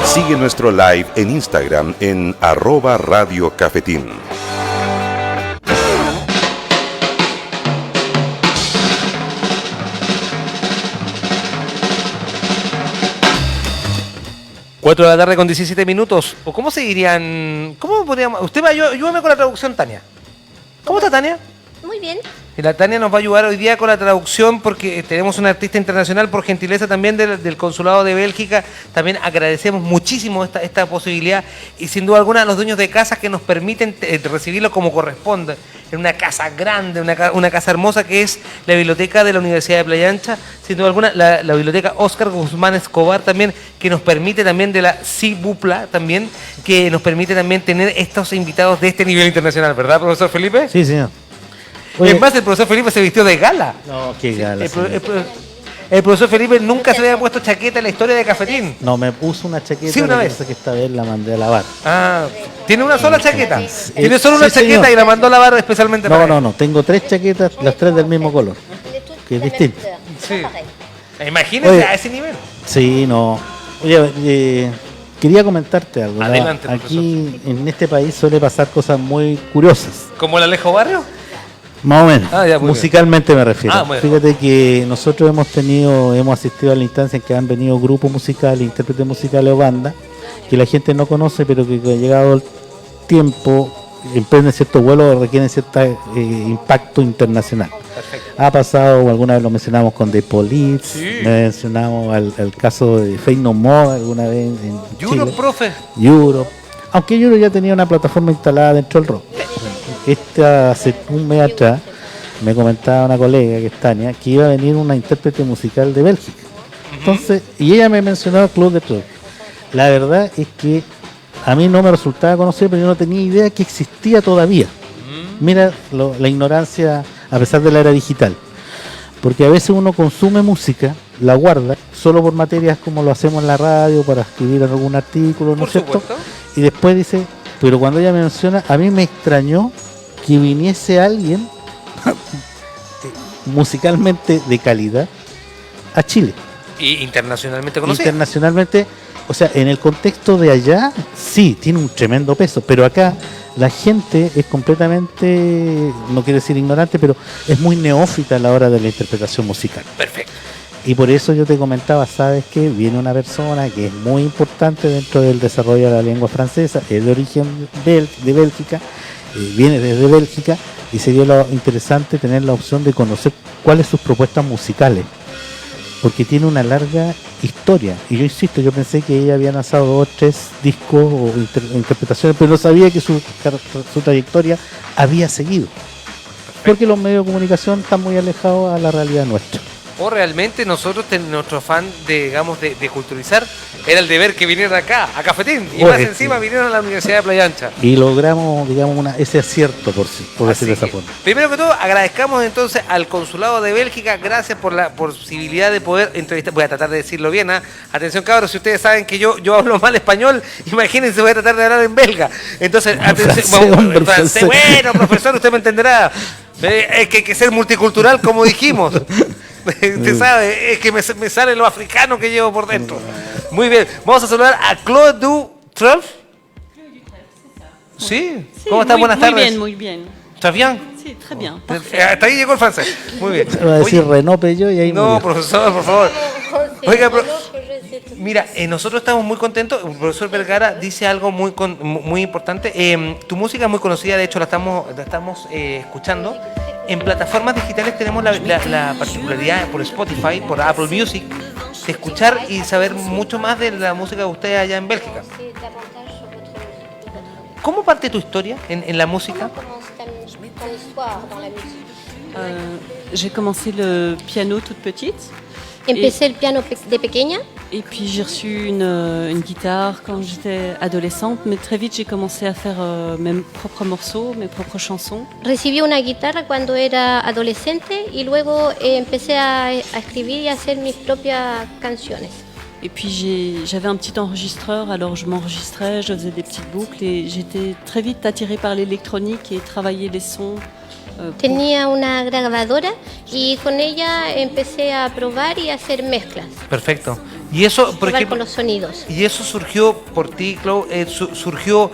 Sigue nuestro live en Instagram en @radiocafetín. Cuatro de la tarde con 17 minutos. ¿O cómo se dirían? ¿Cómo podríamos? Usted va, ayúdame con la traducción, Tania. ¿Cómo está, Tania? Muy bien. Y la Tania nos va a ayudar hoy día con la traducción porque tenemos una artista internacional por gentileza también del Consulado de Bélgica. También agradecemos muchísimo esta posibilidad y sin duda alguna a los dueños de casas que nos permiten recibirlo como corresponde. En una casa grande, una casa hermosa que es la biblioteca de la Universidad de Playa Ancha. Sin duda alguna la biblioteca Óscar Guzmán Escobar también, que nos permite también de la CIBUPLA también, que nos permite también tener estos invitados de este nivel internacional, ¿verdad, profesor Felipe? Sí, señor. Oye, es más, el profesor Felipe se vistió de gala. No, qué gala. El profesor Felipe nunca se le había puesto chaqueta en la historia de Cafetín. No, me puso una chaqueta. Sí, una vez. Que esta vez la mandé a lavar. Ah, ¿tiene una sola chaqueta? Sí. Tiene solo una Sí, chaqueta señor. y la mandó a lavar especialmente para él. No, tengo 3 chaquetas, las 3 del mismo color. Que es distinto. Sí. Imagínense. Oye. A ese nivel. Sí, no. Oye, quería comentarte algo. Adelante, Aquí en este país suele pasar cosas muy curiosas. ¿Como el Alejo Barrio? Más o menos. Ah, ya, muy musicalmente me refiero. Muy bien. Fíjate que nosotros hemos asistido a la instancia en que han venido grupos musicales, intérpretes musicales o bandas que la gente no conoce, pero que ha llegado el tiempo, emprenden ciertos vuelos o requieren cierto impacto internacional. Perfecto. Ha pasado, alguna vez lo mencionamos con The Police, Sí. mencionamos el caso de Faith No More alguna vez en Europe, Chile. profe. Europe. Aunque Europe ya tenía una plataforma instalada dentro del rock. Hace un mes atrás me comentaba una colega que es Tania que iba a venir una intérprete musical de Bélgica. Entonces, y ella me mencionaba el Club de Club. La verdad es que a mí no me resultaba conocer, pero yo no tenía idea que existía todavía. Mira la ignorancia a pesar de la era digital. Porque a veces uno consume música, la guarda, solo por materias como lo hacemos en la radio, para escribir algún artículo, ¿no Por es cierto? supuesto. Y después dice, pero cuando ella me menciona, a mí me extrañó que viniese alguien musicalmente de calidad a Chile. Y internacionalmente conocido. Internacionalmente, o sea, en el contexto de allá, sí, tiene un tremendo peso, pero acá la gente es completamente, no quiero decir ignorante, pero es muy neófita a la hora de la interpretación musical. Perfecto. Y por eso yo te comentaba, sabes que viene una persona que es muy importante dentro del desarrollo de la lengua francesa, es de origen de Bélgica, viene desde Bélgica, y sería lo interesante tener la opción de conocer cuáles sus propuestas musicales, porque tiene una larga historia. Y yo insisto, yo pensé que ella había lanzado 2 o 3 discos o interpretaciones, pero no sabía que su trayectoria había seguido, porque los medios de comunicación están muy alejados a la realidad nuestra. O realmente nosotros, nuestro afán de culturizar, era el deber que vinieran acá, a Cafetín. Y más encima vinieron a la Universidad de Playa Ancha. Y logramos, digamos, ese acierto, por decirlo de esa forma. Primero que todo, agradezcamos entonces al Consulado de Bélgica. Gracias por la posibilidad de poder entrevistar. Voy a tratar de decirlo bien, ¿eh? Atención, cabros, si ustedes saben que yo hablo mal español, imagínense, voy a tratar de hablar en belga. Entonces, atención, francés. Bueno, profesor, usted me entenderá. Es que hay que ser multicultural, como dijimos. Usted sabe, es que me sale lo africano que llevo por dentro. Muy bien, vamos a saludar a Claude Dutreuil. ¿Sí? ¿Cómo está? Buenas tardes. Muy bien. ¿Estás bien? Sí, très bien. Hasta ahí llegó el francés. Muy bien. Va a decir Renault Peugeot y ahí No, murió. profesor, por favor. Oiga, mira, nosotros estamos muy contentos. El profesor Vergara dice algo muy importante. Tu música es muy conocida, de hecho la estamos escuchando. En plataformas digitales tenemos la particularidad por Spotify, por Apple Music, de escuchar y saber mucho más de la música de ustedes allá en Bélgica. ¿Cómo parte tu historia en la música? J'ai commencé le piano toute petite. Empecé el piano de pequeña. Et puis j'ai reçu une guitare quand j'étais adolescente, mais très vite j'ai commencé à faire mes propres morceaux, mes propres chansons. Recibí una guitarra cuando era adolescente y luego empecé a escribir y a hacer mis propias canciones. Et puis j'avais un petit enregistreur, alors je m'enregistrais, je faisais des petites boucles et j'étais très vite attirée par l'électronique et travailler les sons Tenía una grabadora y con ella empecé a probar y a hacer mezclas, Perfecto. Y eso, por probar ejemplo, con los sonidos. ¿y eso surgió por ti, Clau? ¿Surgió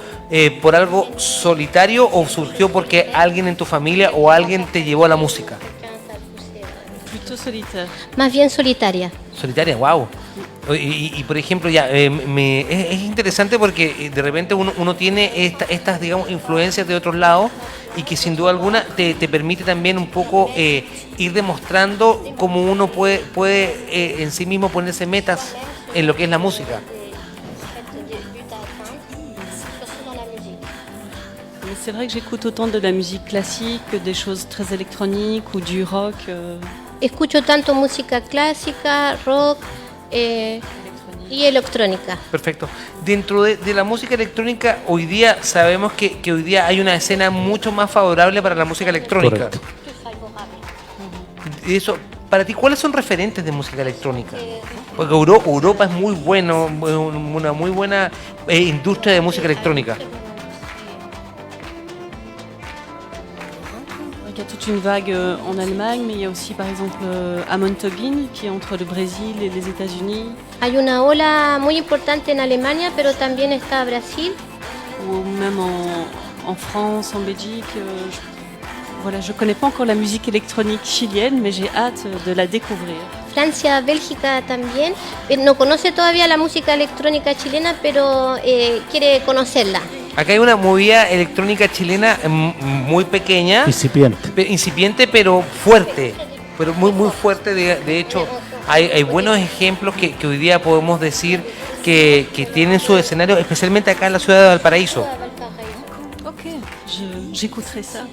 por algo solitario o surgió porque alguien en tu familia o alguien te llevó a la música? Plutôt solitaire. Más bien solitaria. Solitaria, wow. Y, por ejemplo, ya es interesante porque de repente uno tiene estas, digamos, influencias de otros lados y que sin duda alguna te permite también un poco ir demostrando cómo uno puede en sí mismo ponerse metas en lo que es la música. Mais c'est vrai que j'écoute autant de la musique classique que des choses très électroniques ou du rock. Escucho tanto música clásica, rock y electrónica. Perfecto. Dentro de la música electrónica, hoy día sabemos que hoy día hay una escena mucho más favorable para la música electrónica. Correcto. Y eso, para ti, ¿cuáles son referentes de música electrónica? Porque Europa es muy bueno, una muy buena industria de música electrónica. Il y a toute une vague en Allemagne, mais il y a aussi par exemple Amon Tobin qui est entre le Brésil et les États-Unis, Hay una ola muy importante en Alemania, pero también está Brasil. ou même en France, en Belgique. Voilà, je connais pas encore la musique électronique chilienne, mais j'ai hâte de la découvrir. Francia, Bélgica también. No conoce todavía la música electrónica chilena, pero quiere conocerla. Acá hay una movida electrónica chilena muy pequeña, incipiente, pero fuerte, pero muy fuerte. De hecho, hay buenos ejemplos que hoy día podemos decir que tienen su escenario, especialmente acá en la ciudad de Valparaíso. Ok, j'écouterai ça.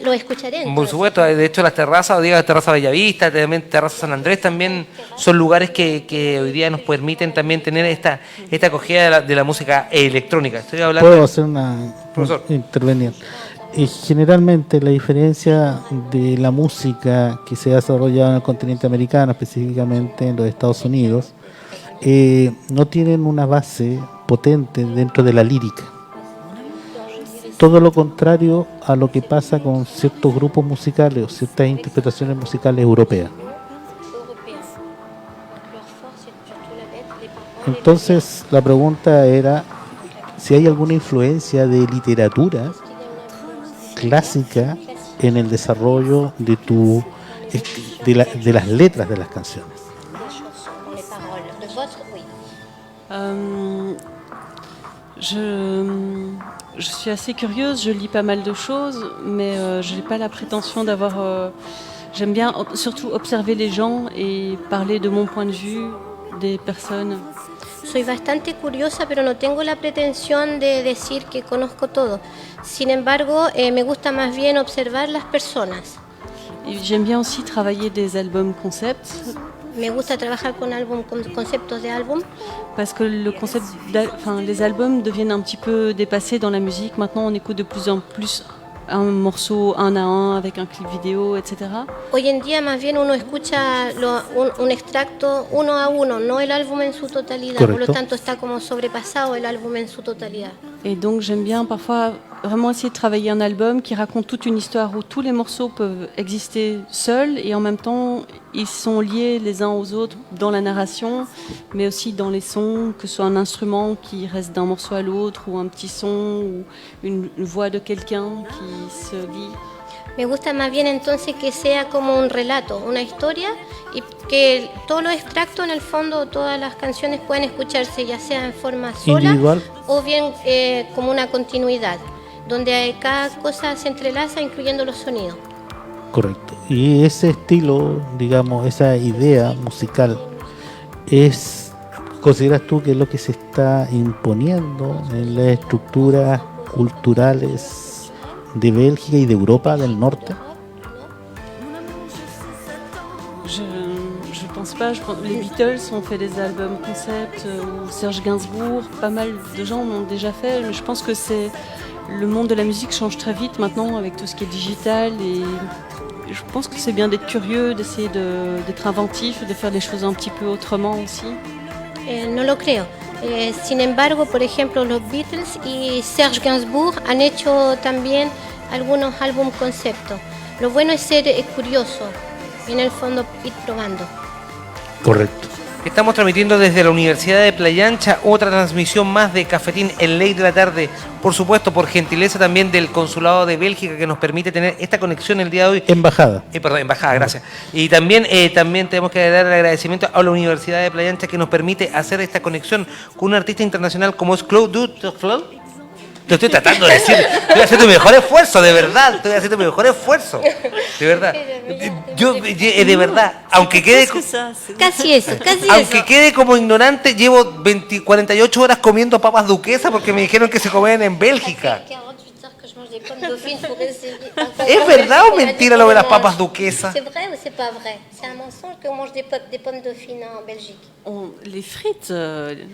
Lo escucharé. Por supuesto, de hecho las terrazas, diga Terraza Bellavista, también Terraza San Andrés, también son lugares que hoy día nos permiten también tener esta acogida de la música electrónica. Estoy hablando. ¿Puedo hacer una Profesor. intervenir? Generalmente la diferencia de la música que se ha desarrollado en el continente americano, específicamente en los Estados Unidos, no tienen una base potente dentro de la lírica. Todo lo contrario a lo que pasa con ciertos grupos musicales o ciertas interpretaciones musicales europeas. Entonces la pregunta era si hay alguna influencia de literatura clásica en el desarrollo de las letras de las canciones. Je suis assez curieuse, je lis pas mal de choses, mais je n'ai pas la prétention d'avoir... j'aime bien surtout observer les gens et parler de mon point de vue des personnes. Soy bastante curiosa, pero no tengo la pretensión de decir que conozco todo. Sin embargo, me gusta más bien observar las personas. Et j'aime bien aussi travailler des albums concepts. Me gusta trabajar con conceptos de álbum. Parce que les albums deviennent un petit peu dépassés dans la musique. Maintenant, on écoute de plus en plus un morceau un à un avec un clip vidéo, etc. Hoy en día más bien uno escucha un extracto uno a uno, no el álbum en su totalidad. Correcto. Por lo tanto, está como sobrepasado el álbum en su totalidad. Et donc j'aime bien parfois vraiment essayer de travailler un album qui raconte toute une histoire où tous les morceaux peuvent exister seuls et en même temps ils sont liés les uns aux autres dans la narration, mais aussi dans les sons, que ce soit un instrument qui reste d'un morceau à l'autre ou un petit son ou une voix de quelqu'un qui se lit. Me gusta más bien entonces que sea como un relato, una historia, y que todos los extractos en el fondo, todas las canciones pueden escucharse ya sea en forma sola Individual. o bien como una continuidad, donde cada cosa se entrelaza incluyendo los sonidos. Correcto. Y ese estilo, digamos, esa idea musical, ¿consideras tú que es lo que se está imponiendo en las estructuras culturales de Bélgica y de Europa del norte? Je pense pas. Les Beatles ont fait des albums concept, ou Serge Gainsbourg, pas mal de gens l'ont déjà fait. Mais je pense que le monde de la musique change très vite maintenant avec tout ce qui est digital et je pense que c'est bien d'être curieux, d'essayer d'être inventif, de faire les choses un petit peu autrement aussi. No lo creo. Sin embargo, por ejemplo, los Beatles y Serge Gainsbourg han hecho también algunos álbum concepto. Lo bueno es ser curioso y en el fondo ir probando. Correcto. Estamos transmitiendo desde la Universidad de Playa Ancha, otra transmisión más de Cafetín en Ley de la Tarde, por supuesto por gentileza también del Consulado de Bélgica que nos permite tener esta conexión el día de hoy. Embajada. Perdón, embajada, gracias. Y también tenemos que dar el agradecimiento a la Universidad de Playa Ancha que nos permite hacer esta conexión con un artista internacional como es Claude Dutreflot. Te estoy tratando de decir, estoy haciendo mi mejor esfuerzo, de verdad, estoy haciendo mi mejor esfuerzo, de verdad. Yo, de verdad, aunque quede, Casi eso, casi aunque eso. quede como ignorante, llevo 48 horas comiendo papas duquesas porque me dijeron que se comían en Bélgica. ¿Es verdad o mentira lo de las papas duquesas? C'est vrai ou c'est pas vrai? C'est un mensonge qu'on mange des pommes dauphines en Belgique. Les frites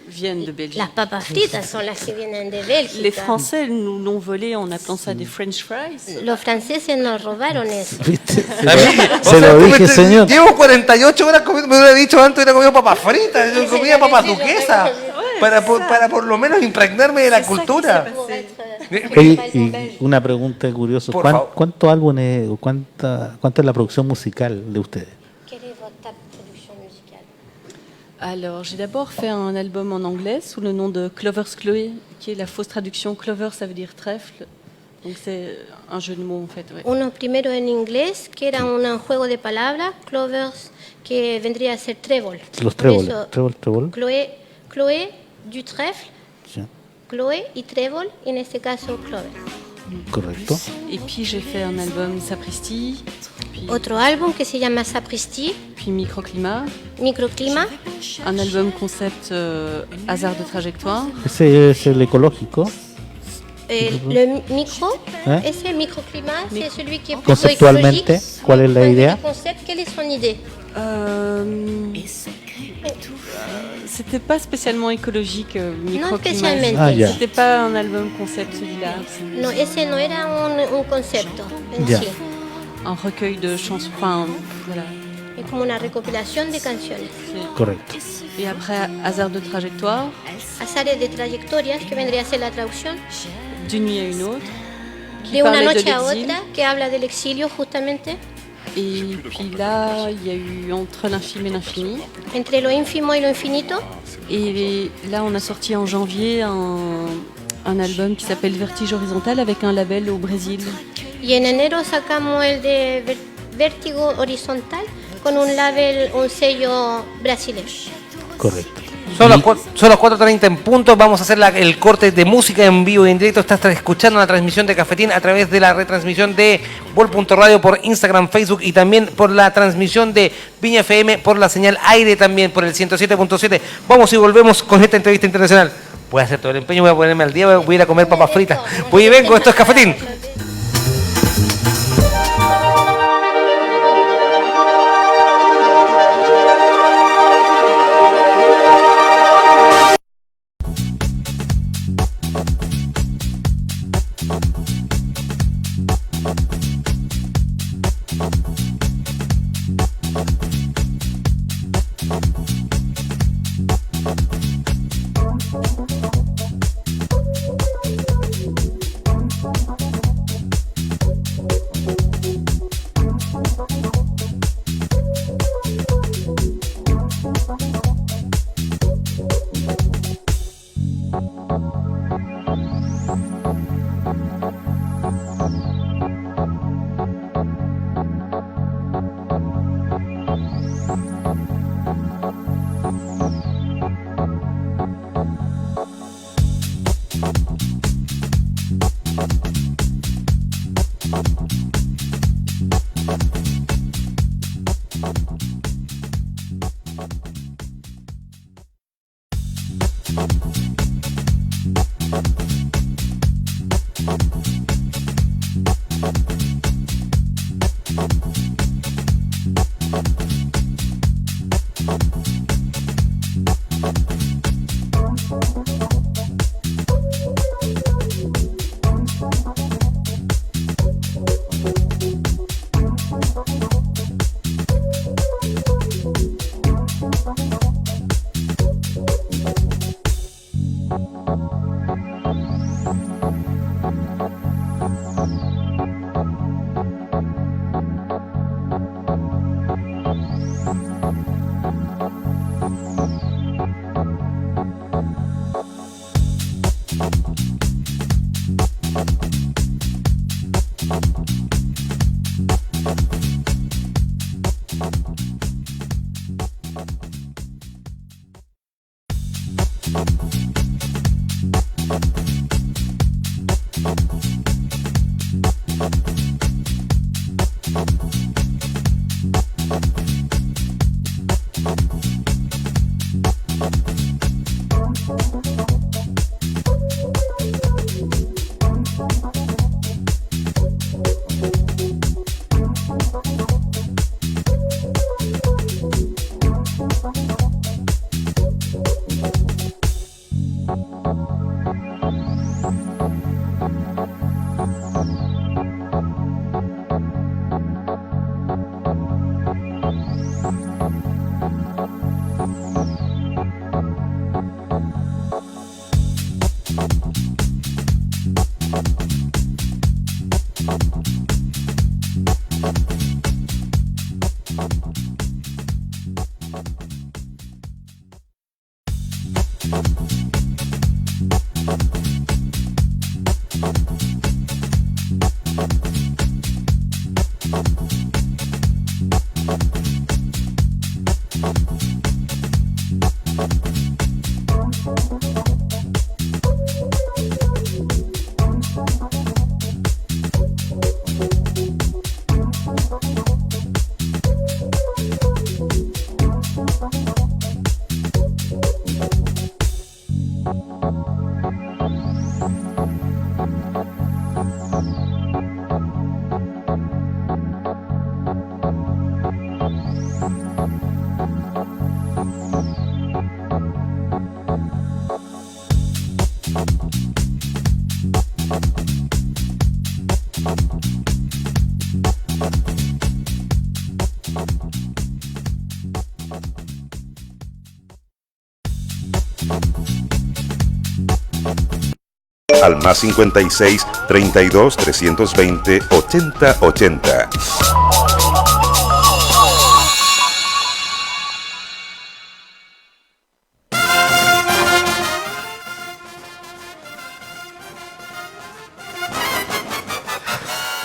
viennent de Belgique. Las papas fritas son las que vienen de Bélgica. Les Français nous l'ont volé en appelant ça des French fries. Los franceses nos robaron eso. ¿Viste? A mí, Se lo dije, señor. Llevo 48 horas comiendo, me hubiera dicho antes, hubiera comido papas fritas, yo comía papas duquesas, para por lo menos impregnarme de la cultura. Oye, y una pregunta curiosa. Por favor. ¿Cuántos álbumes o cuánta es la producción musical de ustedes? Quelle est votre production musicale? Alors, j'ai d'abord fait un album en anglais sous le nom de Clover's Chloé, qui est la fausse traduction. Clover, ça veut dire trèfle. Donc c'est un jeu de mots en fait. Ouais. Uno primero en inglés, que era un juego de palabras, clovers, que vendría a ser trébol. Los Por tréboles. eso, Trébol. Chloé du trèfle, Sí, Chloé y trébol, y en este caso clover. correcto. Et puis j'ai fait un album Sapristi, puis, Otro álbum que se llama Sapristi, puis Microclimat, Microclima, un album concept Hasard de trajectoire. Ese es el ecológico. le micro, ¿Eh? ese microclima, c'est celui qui est plutôt Conceptualmente, écologique. ¿cuál es la Point de vue idea? du concept, quelle est son idée? C'était pas spécialement écologique, Microclimat. spécialement. Ah, ya. C'était pas un album concept celui-là. No, ese no era un concepto en Ya. sí, Un recueil de chansons. Enfin, voilà. es como una recopilación de canciones. Correcto. Et après Hasard de trajectoire, Azares de trayectorias, que vendría a ser la traducción, D'une nuit à une autre, qui de una parlait de noche a l'exil. otra, que habla del exilio justamente, Et puis là, il y a eu Entre l'infime et l'infini. entre lo ínfimo y lo infinito. Et là, on a sorti en janvier un album qui s'appelle Vertige Horizontal avec un label au Brésil. Y en enero sacamos el de Vértigo Horizontal con un label, un sello brasileño. Correcto. Son las 4:30 en punto, vamos a hacer el corte de música en vivo y en directo. Estás escuchando la transmisión de Cafetín a través de la retransmisión de Vol.radio por Instagram, Facebook y también por la transmisión de Viña FM por la señal aire también por el 107.7. Vamos y volvemos con esta entrevista internacional. Voy a hacer todo el empeño, voy a ponerme al día, voy a ir a comer papas fritas. Voy y vengo, esto es Cafetín. Al más 56 32 320 80 80.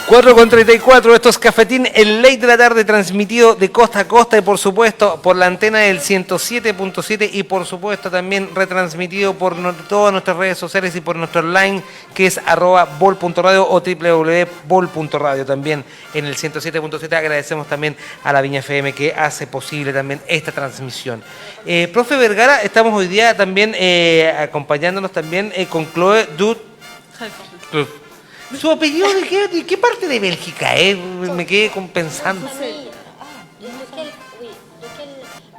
Cuatro con 34, esto es Cafetín, el late de la tarde, transmitido de costa a costa y por supuesto por la antena del 107.7 y por supuesto también retransmitido por todas nuestras redes sociales y por nuestro online que es @bol.radio o www.bol.radio también en el 107.7. Agradecemos también a la Viña FM que hace posible también esta transmisión. Profe Vergara, estamos hoy día también acompañándonos también con Chloe Dut. ¿Su apellido de qué parte de Bélgica es? Me quedé pensando.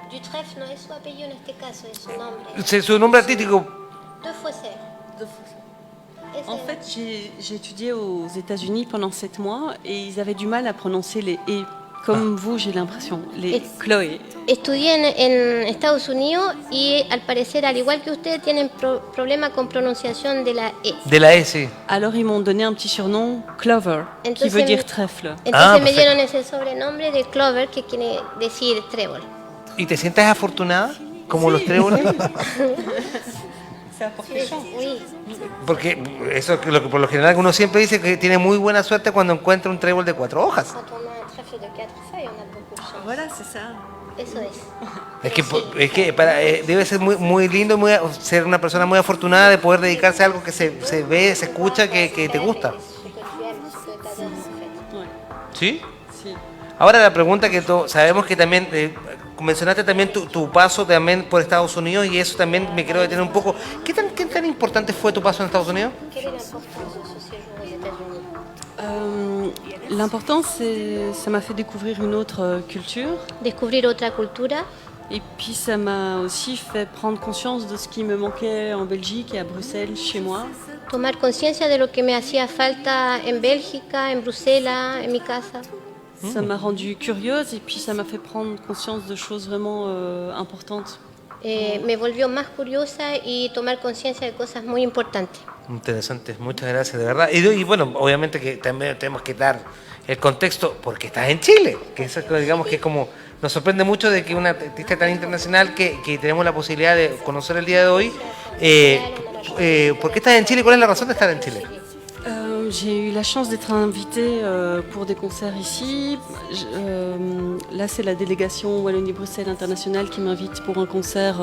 Dutrèfle no es su apellido en este caso, es su nombre. Su nombre artístico. Defossé. En fait, j'ai étudié aux États-Unis pendant 7 mois et ils avaient du mal à prononcer les « et ». Comme vous, j'ai l'impression. Les Chloé. Estudié en Estados Unidos y al parecer, al igual que ustedes, tienen problema con pronunciación de la E. De la S. Alors ils m'ont donné un petit surnom, Clover, qui veut dire trèfle. Entonces me dieron ese sobrenombre de Clover, que quiere decir trébol. ¿Y te sientes afortunada? Como los tréboles. Oui. Porque eso es lo que por lo general uno siempre dice que tiene muy buena suerte cuando encuentra un trébol de 4 hojas. Quand on a un trèfle de 4 feuilles, on a beaucoup de chance. Voilà, c'est ça. Eso es. Es que debe ser muy lindo ser una persona muy afortunada de poder dedicarse a algo que se ve, se escucha, que te gusta. ¿Sí? Sí. Ahora la pregunta que sabemos que también mencionaste también tu paso también por Estados Unidos y eso también me quiero detener un poco. ¿Qué tan importante fue tu paso en Estados Unidos? Quelle est l'importance de ce séjour aux États-Unis? L'important, ça m'a fait découvrir une autre culture. Descubrir otra cultura. Et puis ça m'a aussi fait prendre conscience de ce qui me manquait en Belgique et à Bruxelles, chez moi. Tomar conciencia de lo que me hacía falta en Bélgica, en Bruselas, en mi casa. Ça m'a rendue curieuse et puis ça m'a fait prendre conscience de choses vraiment importantes. Me volvió más curiosa y tomar conciencia de cosas muy importantes. Interesante, muchas gracias, de verdad. Y bueno, obviamente que también tenemos que dar el contexto porque estás en Chile, que eso es, digamos que es como nos sorprende mucho de que una artista tan internacional que tenemos la posibilidad de conocer el día de hoy. ¿Por qué estás en Chile? ¿Cuál es la razón de estar en Chile? J'ai eu la chance d'être invitée pour des concerts ici. Là, c'est la délégation Wallonie-Bruxelles internationale qui m'invite pour un concert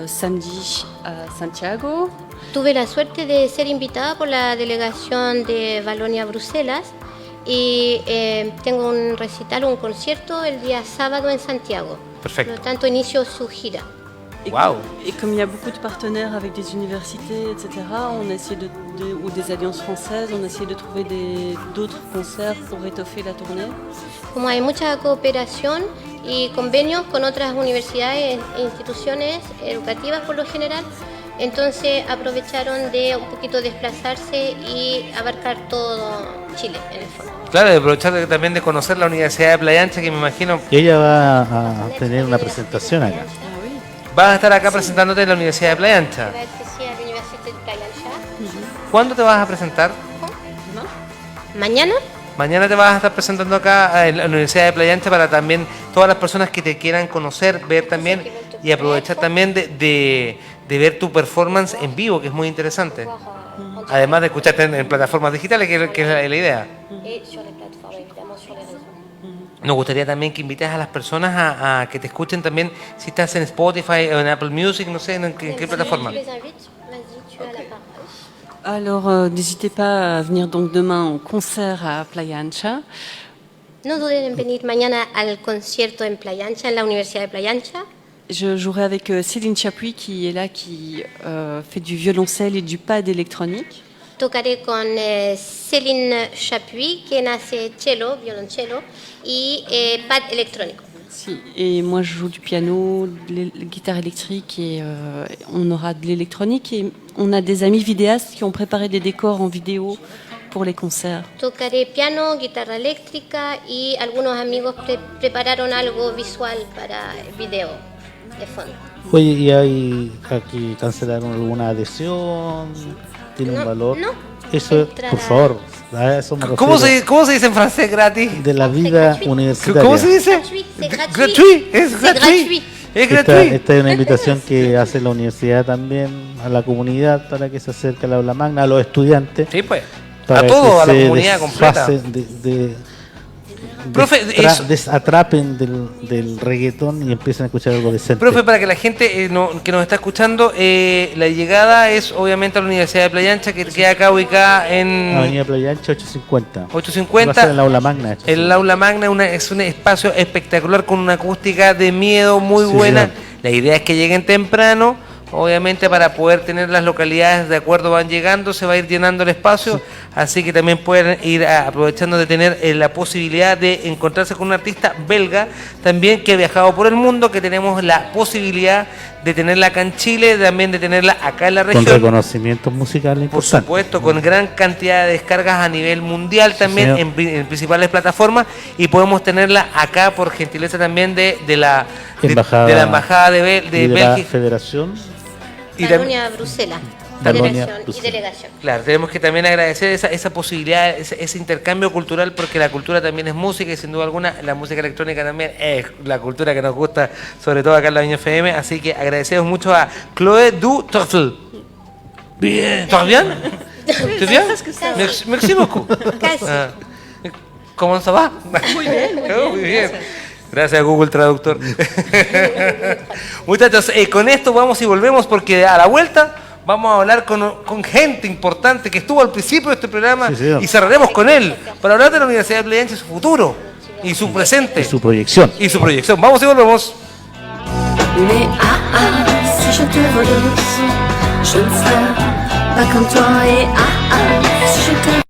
samedi à Santiago. Tuve la suerte de ser invitada por la delegación de Valonia-Bruselas y tengo un recital, un concierto el día sábado en Santiago. Perfecto. Por lo tanto, inicio su gira. Wow. Et comme il y a beaucoup de partenaires avec des universités, etc., on a essayé ou des alliances françaises, on a essayé de trouver d'autres concerts pour étoffer la tournée. Como hay mucha cooperación y convenios con otras universidades e instituciones educativas por lo general, entonces aprovecharon de un poquito desplazarse y abarcar todo Chile en el fondo. Claro, de aprovechar también de conocer la Universidad de Playa Ancha, que me imagino Y ella va a tener una presentación acá. vas a estar acá presentándote en la Universidad de Playa Ancha. ¿Cuándo te vas a presentar? Mañana. Mañana te vas a estar presentando acá en la Universidad de Playa Ancha para también todas las personas que te quieran conocer, ver también y aprovechar también de ver tu performance en vivo, que es muy interesante. Además de escucharte en plataformas digitales, que es la idea. Nos gustaría también que invites a las personas a que te escuchen también, si estás en Spotify o en Apple Music, no sé, en qué plataforma. Alors, n'hésitez pas à venir donc demain au concert à Playa Ancha. No duden en venir mañana al concierto en Playa Ancha, en la Universidad de Playa Ancha. Je jouerai avec Céline Chapuis qui est là, qui fait du violoncelle et du pad électronique. Tocaré con Céline Chapuis, quien hace cello, violoncello y pad electrónico. Si. Et moi, je joue du piano, de la guitare électrique et on aura de l'électronique. Et on a des amis vidéastes qui ont préparé des décors en vidéo pour les concerts. Tocaré piano, guitarra eléctrica y algunos amigos prepararon algo visual para el video de fondo. Oye, ¿y hay aquí cancelaron alguna adhesión? ¿Tiene un valor? No. Eso, Entrada. por favor, a eso me ¿Cómo refiero. se dice en francés gratis? De la vida universitaria. ¿Cómo se dice? C'est gratuit. Gratuit, es C'est gratuit. gratuit. Es Esta gratuit. es una invitación que hace la universidad también a la comunidad para que se acerque al aula magna, a los estudiantes. Sí, pues. Para A todo, que a la se comunidad completa. desfasen Profe, eso- desatrapen del reggaetón y empiecen a escuchar algo decente. Profe, para que la gente que nos está escuchando, la llegada es obviamente a la Universidad de Playa Ancha, que queda acá ubicada en Avenida Playa Ancha 850. Va a ser 850. en el aula magna. esto. El aula magna es un espacio espectacular con una acústica de miedo muy Sí, buena. señor. La idea es que lleguen temprano, obviamente para poder tener las localidades de acuerdo van llegando, se va a ir llenando el espacio, así que también pueden ir aprovechando de tener la posibilidad de encontrarse con un artista belga también que ha viajado por el mundo, que tenemos la posibilidad de tenerla acá en Chile, también de tenerla acá en la Con región. reconocimientos musicales Por importantes. supuesto, con gran cantidad de descargas a nivel mundial también señor. en principales plataformas, y podemos tenerla acá por gentileza también de la Embajada, de la embajada de y de la Bélgica. Federación. Y Valonia Bruselas. Valonia Federación y Bruselas. delegación. claro, tenemos que también agradecer esa posibilidad, ese intercambio cultural, porque la cultura también es música y sin duda alguna la música electrónica también es la cultura que nos gusta, sobre todo acá en la Viña FM, así que agradecemos mucho a Chloé du Tortel. Bien, ¿todo bien? ¿Todo bien? Merci beaucoup. Casi. Ah, ¿Cómo se va? Muy bien, muy bien. Gracias Google Traductor. Muchachos, con esto vamos y volvemos, porque a la vuelta vamos a hablar con gente importante que estuvo al principio de este programa, Sí, señor. y cerraremos con él para hablar de la Universidad de Playa Ancha y su futuro y su presente Y su proyección. y su proyección. Vamos y volvemos. Mais si je te relance, je ne serai pas comme toi. Et si je te